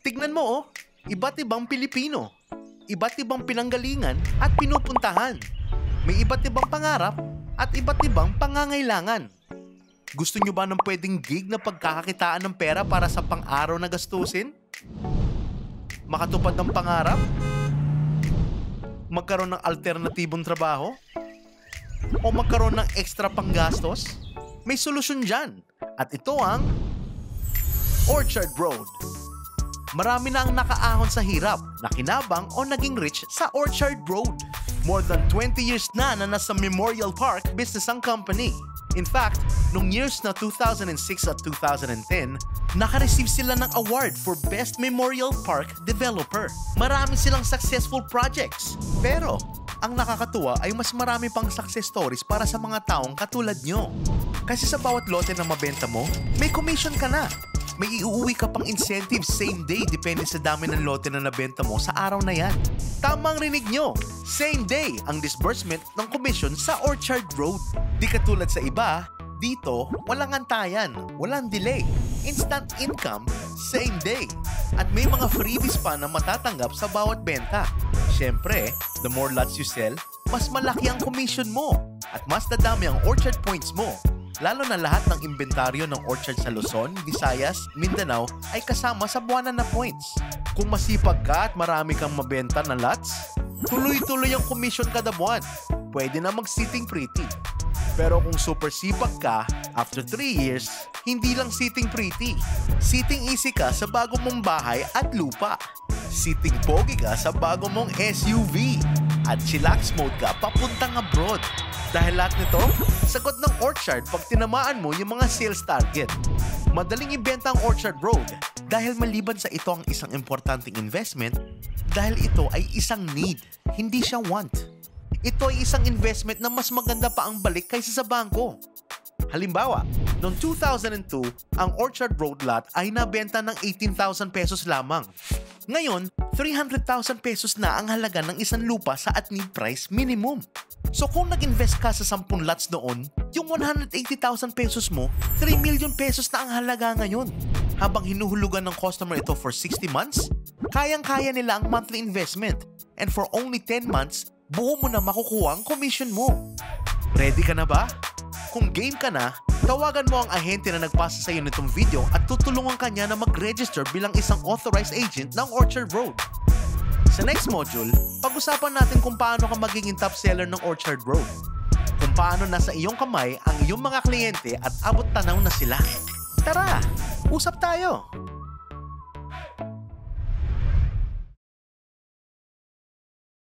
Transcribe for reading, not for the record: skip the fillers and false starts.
Tignan mo oh, iba't ibang Pilipino, iba't ibang pinanggalingan at pinupuntahan. May iba't ibang pangarap at iba't ibang pangangailangan. Gusto nyo ba ng pwedeng gig na pagkakakitaan ng pera para sa pang-araw na gastusin? Makatupad ng pangarap? Magkaroon ng alternatibong trabaho? O magkaroon ng extra panggastos? May solusyon dyan. At ito ang Orchard Road. Marami na ang nakaahon sa hirap, nakinabang o naging rich sa Orchard Road. More than 20 years na nasa Memorial Park business ang company. In fact, nung years na 2006 at 2010, naka-receive sila ng award for Best Memorial Park Developer. Marami silang successful projects. Pero, ang nakakatuwa ay mas marami pang success stories para sa mga taong katulad nyo. Kasi sa bawat lote na mabenta mo, may commission ka na. May iuuwi ka pang incentive same day depende sa dami ng lote na nabenta mo sa araw na yan. Tamang rinig nyo, same day ang disbursement ng commission sa Orchard Road. Di katulad sa iba, dito walang antayan, walang delay. Instant income, same day. At may mga freebies pa na matatanggap sa bawat benta. Siyempre, the more lots you sell, mas malaki ang commission mo at mas dadami ang Orchard points mo. Lalo na lahat ng inventaryo ng Orchard sa Luzon, Visayas, Mindanao ay kasama sa buwanan na points. Kung masipag ka at marami kang mabenta na lots, tuloy-tuloy ang commission kada buwan. Pwede na mag-sitting pretty. Pero kung super sipag ka, after 3 years, hindi lang sitting pretty. Sitting easy ka sa bago mong bahay at lupa. Sitting pogi ka sa bago mong SUV. At chillax mode ka papuntang abroad. Dahil lahat nito, sagot ng Orchard pag tinamaan mo yung mga sales target. Madaling ibenta ang Orchard Road dahil maliban sa ito ang isang importanteng investment, dahil ito ay isang need, hindi siya want. Ito ay isang investment na mas maganda pa ang balik kaysa sa bangko. Halimbawa, noong 2002, ang Orchard Road lot ay nabenta ng 18,000 pesos lamang. Ngayon, 300,000 pesos na ang halaga ng isang lupa sa at-need price minimum. So kung nag-invest ka sa 10 lots noon, yung 180,000 pesos mo, 3 million pesos na ang halaga ngayon. Habang hinuhulugan ng customer ito for 60 months, kayang-kaya nila ang monthly investment. And for only 10 months, buo mo na makukuha ang commission mo. Ready ka na ba? Kung game ka na, tawagan mo ang ahente na nagpasa sa iyo nitong video at tutulungan ka niya na mag-register bilang isang authorized agent ng Orchard Road. Sa next module, pag-usapan natin kung paano ka magiging top seller ng Orchard Road. Kung paano nasa iyong kamay ang iyong mga kliyente at abot tanaw na sila. Tara, usap tayo!